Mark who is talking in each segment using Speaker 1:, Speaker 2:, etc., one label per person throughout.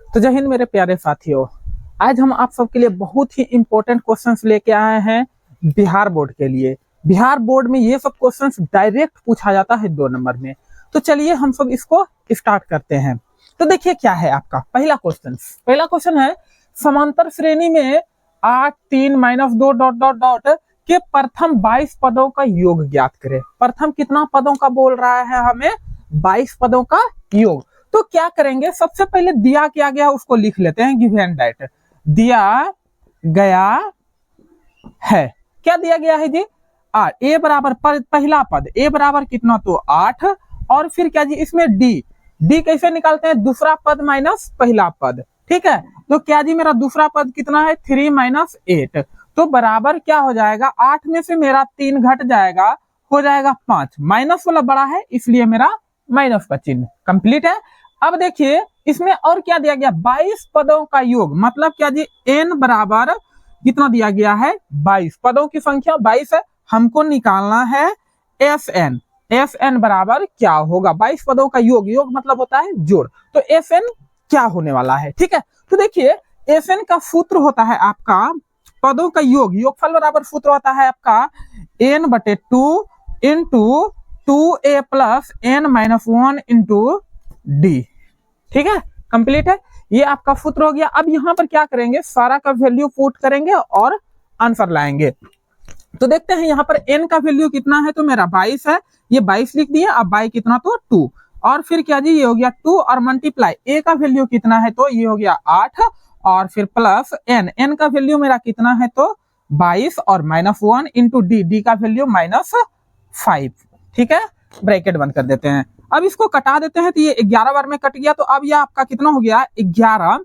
Speaker 1: तो जय हिंद मेरे प्यारे साथियों, आज हम आप सबके लिए बहुत ही इंपॉर्टेंट क्वेश्चंस लेके आए हैं बिहार बोर्ड के लिए। बिहार बोर्ड में ये सब क्वेश्चंस डायरेक्ट पूछा जाता है 2 नंबर में। तो चलिए हम सब इसको स्टार्ट करते हैं। तो देखिए क्या है आपका पहला क्वेश्चन है समांतर श्रेणी में 8 3 -2 ... के प्रथम 22 पदों का योग ज्ञात करें। प्रथम कितना पदों का बोल रहा है हमें? 22 पदों का योग। तो क्या करेंगे, सबसे पहले दिया क्या गया उसको लिख लेते हैं। गिवन दैट दिया गया है, क्या दिया गया है जी? ए बराबर पहला पद ए बराबर कितना? तो 8। और फिर क्या जी इसमें डी कैसे निकालते हैं? दूसरा पद माइनस पहला पद। ठीक है, तो क्या जी मेरा दूसरा पद कितना है? 3 - 8। तो बराबर क्या हो जाएगा? 8 में से मेरा 3 घट जाएगा, हो जाएगा 5। माइनस वाला बड़ा है इसलिए मेरा माइनस का चिन्ह कंप्लीट है। अब देखिए इसमें और क्या दिया गया? 22 पदों का योग। मतलब क्या जी? n बराबर कितना दिया गया है? 22। पदों की संख्या 22 है, हमको निकालना है fn बराबर क्या होगा? 22 पदों का योग मतलब होता है जोड़। तो fn क्या होने वाला है? ठीक है, तो देखिए fn का सूत्र होता है आपका पदों का योगफल बराबर सूत्र होता है आपका n/2 into 2a + n - 1 into D. ठीक है, कंप्लीट है, ये आपका सूत्र हो गया। अब यहाँ पर क्या करेंगे? सारा का वैल्यू पुट करेंगे और आंसर लाएंगे। तो देखते हैं यहाँ पर n का वैल्यू कितना है? तो मेरा 22 है, ये 22 लिख दिया। अब बाई कितना? तो 2। और फिर क्या जी? ये हो गया 2 और मल्टीप्लाई a का वैल्यू कितना है? तो ये हो गया 8 और फिर प्लस n का वैल्यू मेरा कितना है? तो 22 और -1 इंटू डी का वैल्यू -5। ठीक है, ब्रैकेट बंद कर देते हैं। अब इसको कटा देते हैं तो ये 11 बार में कट गया। तो अब ये आपका कितना हो गया? 11।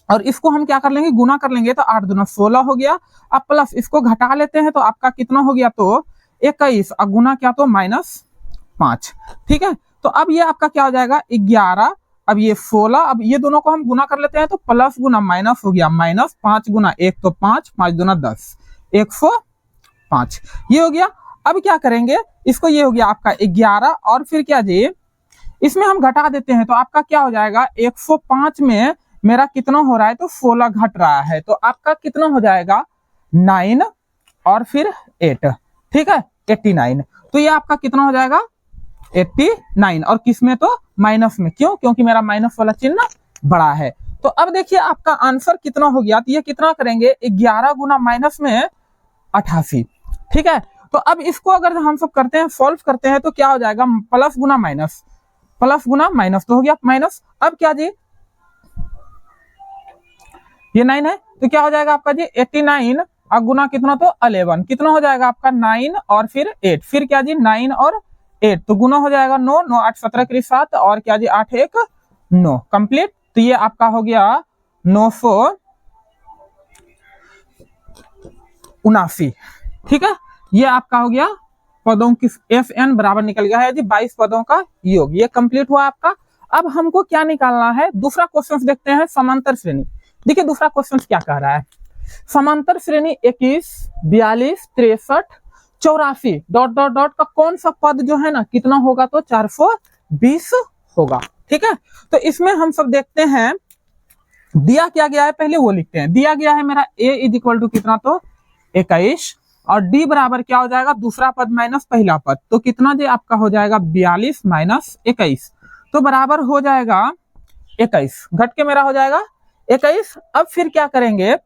Speaker 1: और इसको हम क्या कर लेंगे? गुना कर लेंगे। तो 8 दूना 16 हो गया। अब प्लस इसको घटा लेते हैं तो आपका कितना हो गया? तो 21 और गुना क्या? तो -5। ठीक है, तो अब ये आपका क्या हो जाएगा? 11। अब ये 16। अब ये दोनों को हम गुना कर लेते हैं तो प्लस गुना माइनस हो गया -5 गुना 1 तो 5 5 दूना 10 105। ये हो गया। अब क्या करेंगे? इसको ये हो गया आपका 11 और फिर क्या जी इसमें हम घटा देते हैं तो आपका क्या हो जाएगा? 105 में मेरा कितना हो रहा है? तो 16 घट रहा है। तो आपका कितना हो जाएगा? 9 और फिर 8। ठीक है, 89। तो ये आपका कितना हो जाएगा? 89। और किस में? तो माइनस में। क्यों? क्योंकि मेरा माइनस वाला चिन्ह बड़ा है। तो अब देखिए आपका आंसर कितना हो गया? तो ये कितना करेंगे? 11 गुना माइनस में 88। ठीक है, तो अब इसको अगर हम सब करते हैं, सॉल्व करते हैं तो क्या हो जाएगा? प्लस गुना माइनस तो हो गया माइनस। अब क्या जी? ये 9 है तो क्या हो जाएगा आपका जी? 89 और गुना कितना? तो 11। कितना हो जाएगा आपका? 9 और फिर 8। फिर क्या जी? 9 और 8 तो गुना हो जाएगा 9 9 8 17 के 7 और क्या जी? 8 1 9 कंप्लीट। तो ये आपका हो गया 979। ठीक है, ये आपका हो गया पदों की fn बराबर निकल गया है जी 22 पदों का योग। ये कंप्लीट हुआ आपका। अब हमको क्या निकालना है? दूसरा क्वेश्चन देखते हैं, समांतर श्रेणी। देखिए दूसरा क्वेश्चन क्या कह रहा है? समांतर श्रेणी 21 42 63 84 ... का कौन सा पद जो है ना कितना होगा? तो 420 होगा। ठीक है, तो इसमें हम सब देखते हैं दिया क्या गया है, पहले वो लिखते हैं। दिया गया है मेरा a = कितना? तो 21 और d बराबर क्या हो जाएगा? दूसरा पद माइनस पहला पद। तो कितना जी आपका हो जाएगा? 42 - 21 तो बराबर हो जाएगा 21। घट के मेरा हो जाएगा 21। अब फिर क्या करेंगे?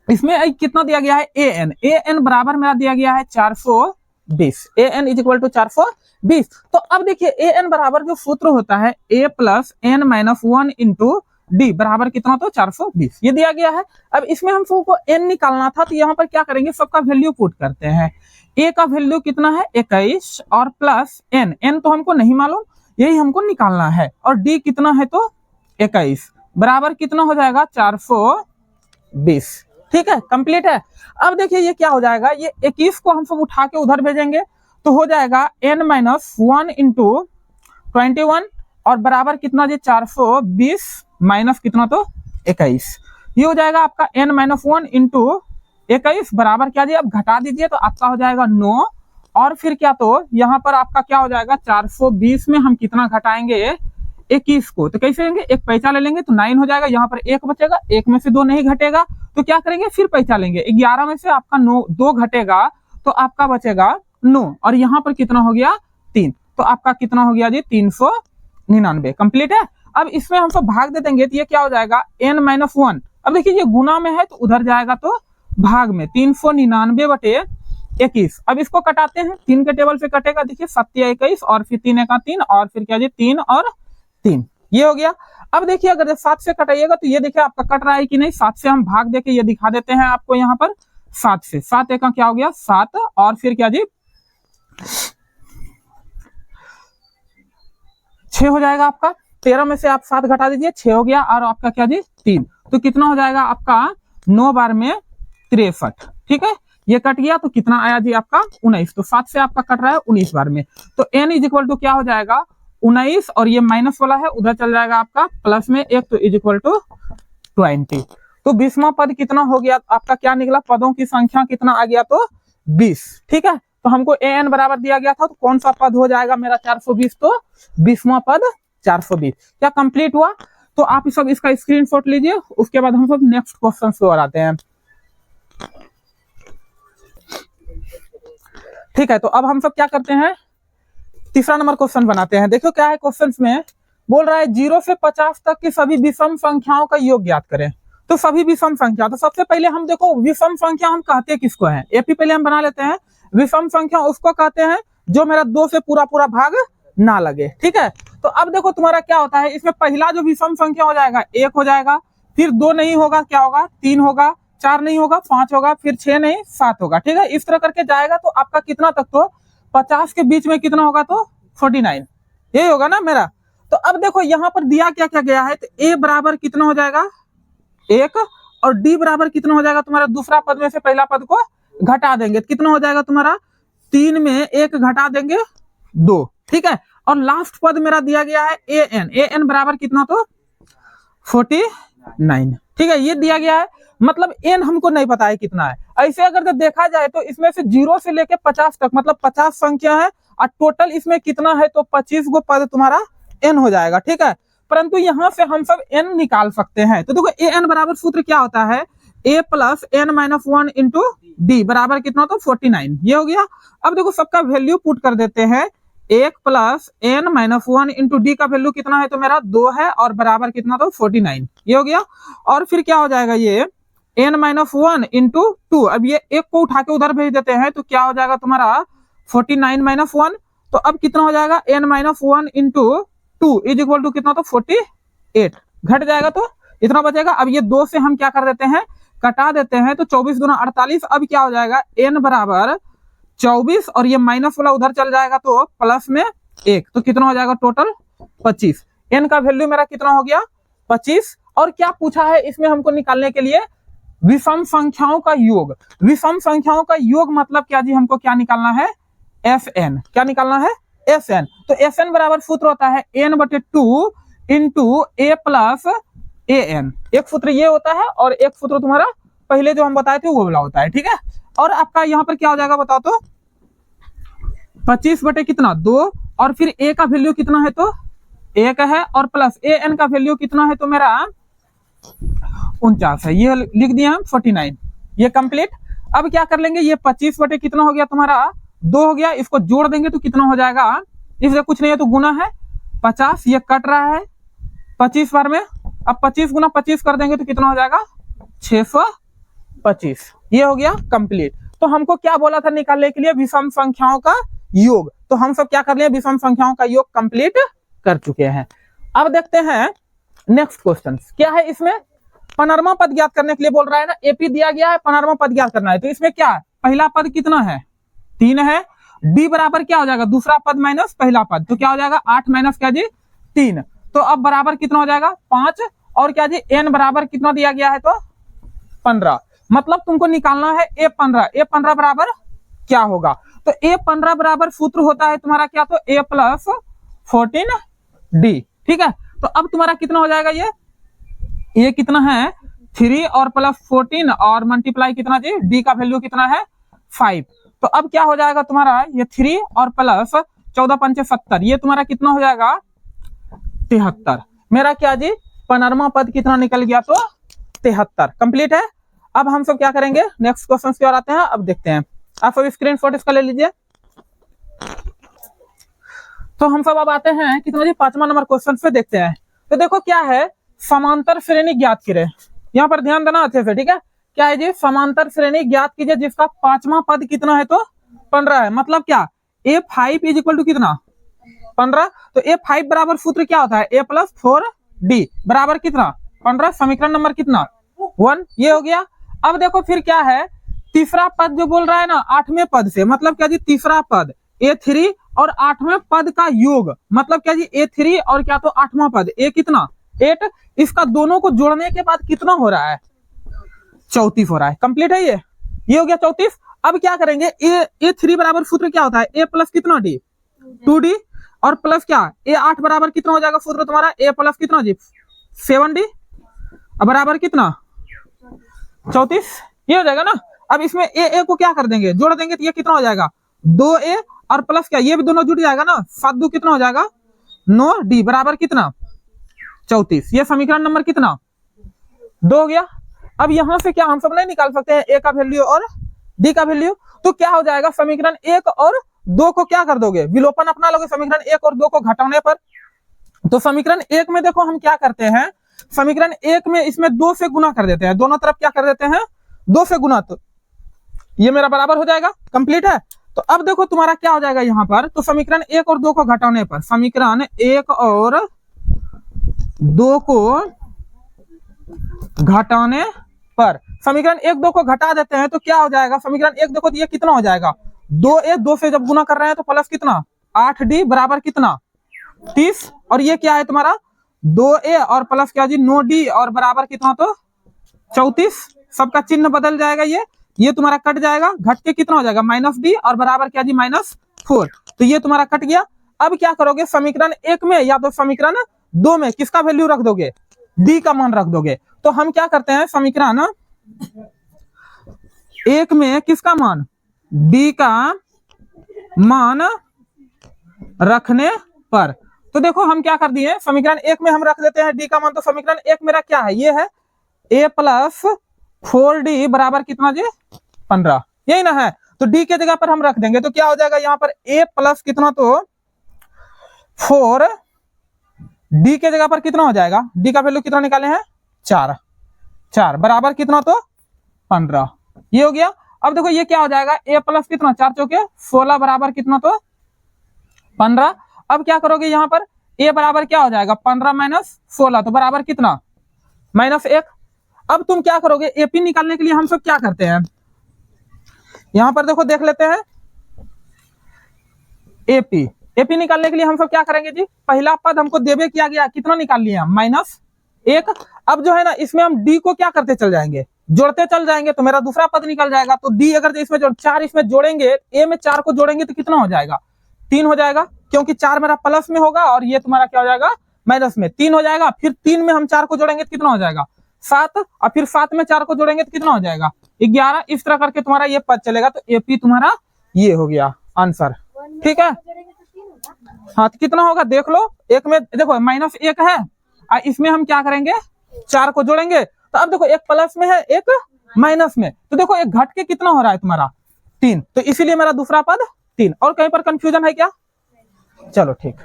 Speaker 1: इसमें कितना दिया गया है? an बराबर मेरा दिया गया है 420। an = 420। तो अब देखिए an बराबर जो सूत्र होता है a + n - 1 इंटू डी बराबर कितना? तो 420 ये दिया गया है। अब इसमें हम सबको n निकालना था तो यहाँ पर क्या करेंगे? सबका वैल्यू पुट करते हैं। a का वैल्यू कितना है? 21 और प्लस n तो हमको नहीं मालूम, यही हमको निकालना है। और d कितना है? तो 21 बराबर कितना हो जाएगा? 420। ठीक है, कंप्लीट है। अब देखिए ये क्या हो जाएगा? ये 21 को हम सब उठा के उधर भेजेंगे तो हो जाएगा n - 1 इंटू 21 और बराबर कितना जी? 420 माइनस कितना? तो 21। ये हो जाएगा आपका n - 1 इंटू 21 बराबर क्या जी? अब घटा दीजिए तो आपका हो जाएगा 9 और फिर क्या? तो यहाँ पर आपका क्या हो जाएगा? 420 में हम कितना घटाएंगे? 21 को, तो कैसे लेंगे, एक पैसा ले लेंगे तो 9 हो जाएगा, यहाँ पर 1 बचेगा, 1 में से 2 नहीं घटेगा तो क्या करेंगे, फिर पैसा लेंगे, 11 में से आपका 2 घटेगा तो आपका बचेगा 9, और यहाँ पर कितना हो गया 3, तो आपका कितना हो गया जी 399। कंप्लीट है। अब इसमें हम सब भाग दे देंगे तो ये क्या हो जाएगा n-1। अब देखिए ये गुना में है तो उधर जाएगा तो भाग में, 399/21। अब इसको कटाते हैं, 3 के टेबल पे कटेगा, देखिए 7-21 और फिर 3 का 3 और फिर क्या जी 3 और 3, ये हो गया। अब देखिए अगर 7 से कटाइएगा तो ये देखिए आपका कट रहा है कि नहीं, 7 से हम भाग देके ये दिखा देते हैं आपको यहाँ पर 7 से, 7 एक का क्या हो गया 7 और फिर क्या जी 6 हो जाएगा आपका, 13 में से आप 7 घटा दीजिए, 6 हो गया, और आपका क्या जी 3, तो कितना हो जाएगा आपका 9 बार में 63। ठीक है, ये कट गया तो कितना आया जी आपका 19, तो 7 से आपका कट रहा है 19 बार में, तो n इज इक्वल टू क्या हो जाएगा 19, और ये माइनस वाला है उधर चल जाएगा आपका प्लस में 1, तो इज इक्वल टू 20। तो 20वां पद कितना हो गया आपका, क्या निकला, पदों की संख्या कितना आ गया तो 20। ठीक है, तो हमको an बराबर दिया गया था, तो कौन सा पद हो जाएगा मेरा 420, तो 20वां पद 420। क्या कंप्लीट हुआ, तो आप सब इसका स्क्रीनशॉट लीजिए, उसके बाद हम सब नेक्स्ट क्वेश्चन की ओर आते हैं। ठीक है, तो अब हम सब क्या करते हैं, तीसरा नंबर क्वेश्चन बनाते हैं। देखो क्या है क्वेश्चन में, बोल रहा है 0 से 50 तक की सभी विषम संख्याओं का योग ज्ञात करें। तो सभी विषम संख्या, तो सबसे पहले हम देखो विषम संख्या हम कहते किसको है, एपी पहले हम बना लेते हैं। विषम संख्या उसको कहते हैं जो मेरा 2 से पूरा पूरा भाग ना लगे। ठीक है, तो अब देखो तुम्हारा क्या होता है, इसमें पहला जो विषम संख्या हो जाएगा 1 हो जाएगा, फिर 2 नहीं होगा क्या होगा 3 होगा, 4 नहीं होगा 5 होगा, फिर 6 नहीं 7 होगा। ठीक है, इस तरह करके जाएगा तो आपका कितना तक, तो 50 के बीच में कितना होगा तो 49, यही होगा ना मेरा। तो अब देखो यहाँ पर दिया क्या क्या गया है, तो a बराबर कितना हो जाएगा 1, और d बराबर कितना हो जाएगा तुम्हारा, दूसरा पद में से पहला पद को घटा देंगे तो कितना हो जाएगा तुम्हारा 3 में 1 घटा देंगे 2। ठीक है, और लास्ट पद मेरा दिया गया है an बराबर कितना तो 49। ठीक है, ये दिया गया है, मतलब n हमको नहीं पता है कितना है। ऐसे अगर तो देखा जाए तो इसमें से 0 से लेके 50 तक मतलब 50 संख्या है, और टोटल इसमें कितना है तो 25 गो पद तुम्हारा n हो जाएगा। ठीक है, परंतु यहाँ से हम सब n निकाल सकते हैं। तो देखो an बराबर सूत्र क्या होता है, a plus n-1 into D बराबर कितना तो 49, ये हो गया। अब देखो सबका वैल्यू पुट कर देते हैं, 1 प्लस n-1 इंटू डी का वैल्यू कितना है तो मेरा 2 है, और बराबर कितना तो 49, ये हो गया। और फिर क्या हो जाएगा ये n-1 इंटू 2, अब ये 1 को उठा के उधर भेज देते हैं तो क्या हो जाएगा तुम्हारा 49-1, तो अब कितना हो जाएगा n-1 into 2 is equal to कितना तो 48, घट जाएगा तो इतना बचेगा। अब ये 2 से हम क्या कर देते हैं कटा देते हैं, तो 24 दूना 48, अब क्या हो जाएगा n बराबर 24, और ये माइनस वाला उधर चल जाएगा तो प्लस में 1, तो कितना हो जाएगा टोटल 25। n का वैल्यू मेरा कितना हो गया 25। और क्या पूछा है इसमें हमको निकालने के लिए, विषम संख्याओं का योग। विषम संख्याओं का योग मतलब क्या जी, हमको क्या निकालना है fn, क्या निकालना है fn। तो fn बराबर सूत्र होता है n/2 into a plus an, एक सूत्र ये होता है और एक सूत्र तुम्हारा पहले जो हम बताए थे वो वाला होता है। ठीक है, और आपका यहाँ पर क्या हो जाएगा बताओ तो 25 बटे कितना 2, और फिर a का वैल्यू कितना है तो 1 है, और प्लस an का वैल्यू कितना है तो मेरा 49 है, ये लिख दिया हम 49, ये कंप्लीट। अब क्या कर लेंगे, ये 25 बटे कितना हो गया तुम्हारा 2 हो गया, इसको जोड़ देंगे तो कितना हो जाएगा, इससे कुछ नहीं है तो गुना है 50, ये कट रहा है 25 बार में, अब 25 गुना 25 कर देंगे तो कितना हो जाएगा 625, ये हो गया कंप्लीट। तो हमको क्या बोला था निकालने के लिए, विषम संख्याओं का योग, तो हम सब क्या कर लिए विषम संख्याओं का योग कंप्लीट कर चुके हैं। अब देखते हैं नेक्स्ट क्वेश्चन क्या है, इसमें पनरमा पद ज्ञात करने के लिए बोल रहा है ना, एपी दिया गया है पनरमा पद ज्ञात करना है, तो इसमें क्या पहला पद कितना है 3 है, डी बराबर क्या हो जाएगा दूसरा पद माइनस पहला पद, तो क्या हो जाएगा 8 माइनस क्या जी 3, तो अब बराबर कितना हो जाएगा 5, और क्या जी n बराबर कितना दिया गया है तो 15, मतलब तुमको निकालना है a15 बराबर क्या होगा, तो a15 बराबर सूत्र होता है तुम्हारा क्या तो a प्लस 14d। ठीक है, तो अब तुम्हारा कितना हो जाएगा, ये कितना है 3 और प्लस 14 और मल्टीप्लाई कितना जी d का वैल्यू कितना है 5, तो अब क्या हो जाएगा तुम्हारा ये 3 और प्लस 14 पंचे 70, ये तुम्हारा कितना हो जाएगा 73। मेरा क्या जी, 15वां पद कितना निकल गया, तो 73। कंप्लीट है। अब हम सब क्या करेंगे, नेक्स्ट क्वेश्चन की ओर आते हैं। अब देखते हैं, आप सब स्क्रीनशॉट इसका ले लीजिए। तो हम सब अब आते हैं कितना जी, 5वां नंबर क्वेश्चन पे देखते हैं। तो देखो क्या है, समांतर श्रेणी ज्ञात कीजिए। यहाँ पर ध्यान देना अच्छे से, ठीक है। क्या है जी, समांतर श्रेणी ज्ञात कीजिए जिसका 5वां पद कितना है, तो 15 है। मतलब क्या, A5 इज इक्वल टू कितना, 15। तो A5 बराबर सूत्र क्या होता है, A+4D बराबर कितना, 15। समीकरण नंबर कितना, 1। ये हो गया। अब देखो फिर क्या है, तीसरा पद जो बोल रहा है ना 8वें पद से, मतलब क्या जी, तीसरा पद A3 और 8वें पद का योग, मतलब क्या जी, A3 और क्या, तो 8वां पद, A कितना, 8। इसका दोनों को जोड़ने के बाद कितना हो रहा है, 34 हो रहा है। कंप्लीट है ये हो गया 34। अब क्या करेंगे, A3 बराबर सूत्र क्या होता है, A प्लस कितना D, 2D, और प्लस क्या, A8 बराबर कितना हो जाएगा सूत्र तुम्हारा, A प्लस कितना जी, 7D बराबर कितना, 34। ये हो जाएगा ना। अब इसमें ए को क्या कर देंगे, जोड़ देंगे, तो ये कितना हो जाएगा, 2A और प्लस क्या, ये भी दोनों जुड़ जाएगा ना, 7 कितना हो जाएगा, 9D बराबर कितना, 34। ये समीकरण नंबर कितना, 2 हो गया। अब यहां से क्या हम सब नहीं निकाल सकते हैं A का वैल्यू और D का वैल्यू, तो क्या हो जाएगा, समीकरण 1 और 2 को क्या कर दोगे, विलोपन अपना लोगे समीकरण 1 और 2 को घटाने पर। तो समीकरण 1 में देखो हम क्या करते हैं, समीकरण 1 में इसमें 2 से गुना कर देते हैं, दोनों तरफ क्या कर देते हैं, 2 से गुना, तो ये मेरा बराबर हो जाएगा। कंप्लीट है। तो अब देखो तुम्हारा क्या हो जाएगा यहाँ पर, तो समीकरण 1 और 2 को घटाने पर, समीकरण 1 और 2 को घटाने पर, समीकरण 1 2 को घटा देते हैं तो क्या हो जाएगा, समीकरण 1 देखो तो ये कितना हो जाएगा, 2A, 2 से जब गुना कर रहे हैं तो प्लस कितना, 8D बराबर कितना, 30। और ये क्या है तुम्हारा, 2A और प्लस क्या जी, 9D और बराबर कितना, तो 34। सबका चिन्ह बदल जाएगा, ये तुम्हारा कट जाएगा, घट के कितना हो जाएगा, -D और बराबर क्या जी, -4। तो ये तुम्हारा कट गया। अब क्या करोगे, समीकरण 1 में या तो समीकरण 2 में किसका वैल्यू रख दोगे, D का मान रख दोगे। तो हम क्या करते हैं, समीकरण 1 में किसका मान, D का मान रखने पर, तो देखो हम क्या कर दिए, समीकरण 1 में हम रख देते हैं D का मान। तो समीकरण 1 मेरा क्या है, ये है A+4D बराबर कितना जी, 15, यही ना है। तो D के जगह पर हम रख देंगे, तो क्या हो जाएगा यहाँ पर, A प्लस कितना, तो 4, D के जगह पर कितना हो जाएगा, D का वैल्यू कितना निकाले हैं, 4 बराबर कितना, तो 15। ये हो गया। अब देखो ये क्या हो जाएगा, A प्लस कितना, 4 चौके 16 बराबर कितना, तो 15। अब क्या करोगे यहाँ पर, A बराबर क्या हो जाएगा, 15 माइनस 16, तो बराबर कितना, -1। अब तुम क्या करोगे, AP निकालने के लिए हम सब क्या करते हैं, यहां पर देखो देख लेते हैं, AP निकालने के लिए हम सब क्या करेंगे जी, पहला पद हमको देवे किया गया, कितना निकाल लिया, -1। अब जो है ना इसमें हम D को क्या करते चल जाएंगे, जोड़ते चल जाएंगे, तो मेरा दूसरा पद निकल जाएगा। तो D अगर इसमें 4 इसमें जोड़ेंगे, A में 4 को जोड़ेंगे तो कितना हो जाएगा, 3 हो जाएगा, क्योंकि 4 मेरा प्लस में होगा और ये तुम्हारा क्या हो जाएगा, माइनस में, 3 हो जाएगा। फिर 3 में हम 4 को जोड़ेंगे तो कितना हो जाएगा, 7, और फिर 7 में 4 को जोड़ेंगे तो कितना हो जाएगा, 11। इस तरह करके तुम्हारा ये पद चलेगा। तो AP तुम्हारा ये हो गया आंसर, ठीक है। हाँ, तो कितना होगा देख लो, एक में देखो -1 है, और इसमें हम क्या करेंगे, 4 को जोड़ेंगे। तो अब देखो एक प्लस में है, एक माइनस में, तो देखो एक घट के कितना हो रहा है तुम्हारा, 3। तो इसीलिए मेरा दूसरा पद 3। और कहीं पर कंफ्यूजन है क्या, चलो ठीक,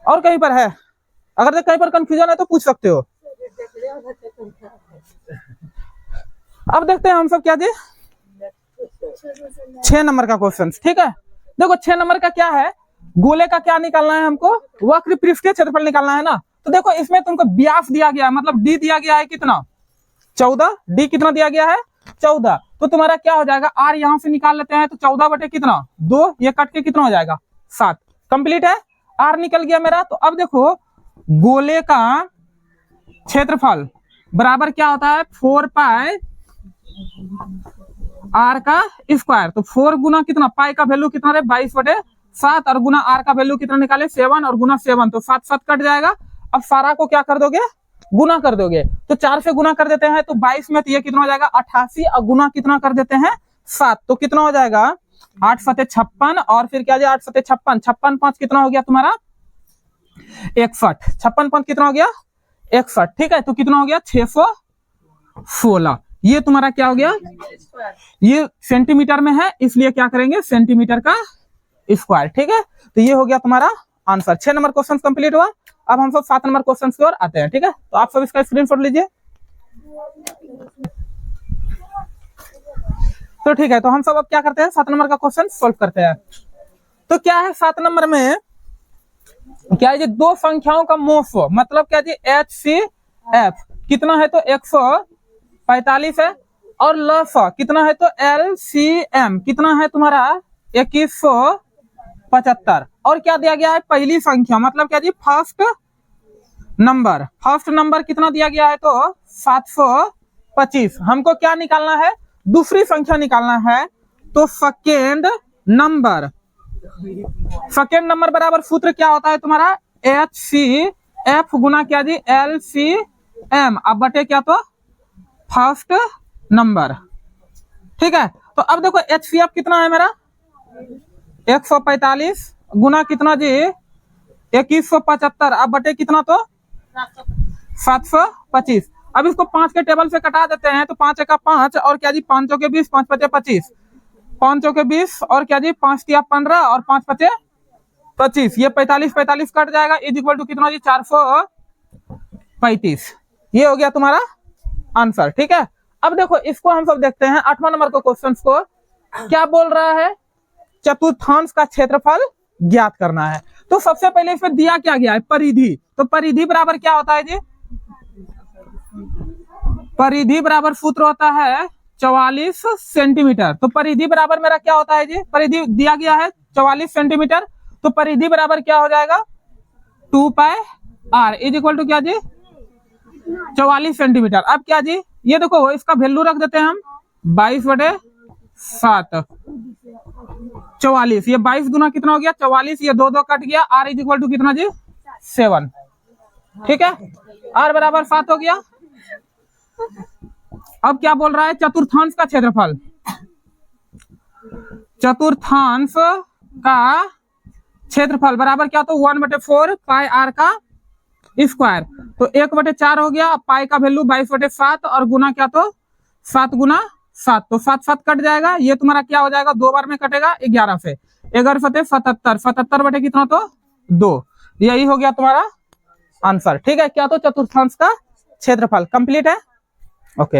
Speaker 1: और कहीं पर है, अगर कहीं पर कंफ्यूजन है तो पूछ सकते हो। अब देखते हैं हम सब क्या जी, 6 नंबर का क्वेश्चन, ठीक है। देखो 6 नंबर का क्या है, गोले का क्या निकालना है हमको, वक्र पृष्ठीय क्षेत्रफल निकालना है ना। तो देखो इसमें तुमको व्यास दिया गया है, मतलब D दिया गया है कितना, 14। D कितना दिया गया है, 14। तो तुम्हारा क्या हो जाएगा, R यहां से निकाल लेते हैं, तो 14 बटे कितना, 2, ये कट के कितना हो जाएगा, 7। कंप्लीट है, R निकल गया मेरा। तो अब देखो गोले का क्षेत्रफल बराबर क्या होता है, 4 पाई R का स्क्वायर। तो 4 गुना कितना, पाई का वैल्यू कितना है, 22/7, और गुना R का वैल्यू कितना निकाले, 7, और गुना 7, तो 7 7 कट जाएगा। अब सारा को क्या कर दोगे, गुना कर दोगे। तो 4 से गुना कर देते हैं तो 22 में, तो ये कितना हो जाएगा 88, और गुना कितना कर देते हैं 7, तो कितना हो जाएगा 8 × 56, और फिर क्या जाए 8 × 56, 56 5 कितना हो गया तुम्हारा 61, 56 कितना हो गया 61, ठीक है। तो कितना हो गया 616। ये तुम्हारा क्या हो गया, ये सेंटीमीटर में है इसलिए क्या करेंगे सेंटीमीटर का स्क्वायर, ठीक है। तो ये हो गया तुम्हारा आंसर। 6 नंबर क्वेश्चन कंप्लीट हुआ। अब हम सब 7 नंबर क्वेश्चन की ओर आते हैं, ठीक है। तो आप सब इसका स्क्रीनशॉट लीजिए। तो ठीक है, तो हम सब अब क्या करते हैं 7 नंबर का क्वेश्चन सोल्व करते हैं। तो क्या है 7 नंबर में, क्या है जी, दो संख्याओं का मोफो, मतलब क्या जी HCF कितना है तो 145 है, और लसा कितना है तो LCM कितना है तुम्हारा 2175। और क्या दिया गया है पहली संख्या, मतलब क्या जी फर्स्ट नंबर कितना दिया गया है तो 725। हमको क्या निकालना है, दूसरी संख्या निकालना है। तो सेकेंड नंबर बराबर सूत्र क्या होता है तुम्हारा HCF गुना क्या जी LCM, अब बटे क्या तो फर्स्ट नंबर, ठीक है। तो अब देखो HCF कितना है मेरा 145 गुना कितना जी 2175, अब बटे कितना तो 725। अब इसको 5 के टेबल से कटा देते हैं। तो 5 का 5 और क्या जी 5 के 20, 5 पचे 25, 5 के 20 और क्या जी 5 तिया 15 और 5 पचे 25। ये 45 कट जाएगा, इज इक्वल टू कितना जी 435। ये हो गया तुम्हारा आंसर, ठीक है। अब देखो इसको हम सब देखते हैं 8वां नंबर के क्वेश्चन को। क्या बोल रहा है, चतुर्थांश का क्षेत्रफल ज्ञात करना है। तो सबसे पहले इसमें दिया क्या गया है परिधि। तो परिधि बराबर क्या होता है जी, परिधि बराबर सूत्र होता है 44 सेंटीमीटर। तो परिधि बराबर मेरा क्या होता है जी, परिधि दिया गया है 44 सेंटीमीटर। तो परिधि बराबर क्या हो जाएगा 2 पाई r इज इक्वल टू क्या जी 44 सेंटीमीटर। अब क्या जी, ये देखो इसका वैल्यू रख देते हैं हम 22/7 44। ये 22 गुना कितना हो गया 44, ये 2 2 कट गया, r इज इक्वल टू कितना जी 7, ठीक है। r बराबर 7 हो गया। अब क्या बोल रहा है चतुर्थांश का क्षेत्रफल, चतुर्थांश का क्षेत्रफल बराबर क्या तो 1/4 पाई r का स्क्वायर। तो 1/4 हो गया, पाई का वैल्यू 22/7 और गुना क्या तो 7 गुना 7, तो 7 7 कट जाएगा। ये तुम्हारा क्या हो जाएगा 2 बार में कटेगा 11 से, 11 सते 77, 77 बटे कितना तो 2। यही हो गया तुम्हारा आंसर, ठीक है। क्या तो चतुर्थांश का क्षेत्रफल कंप्लीट है, ओके।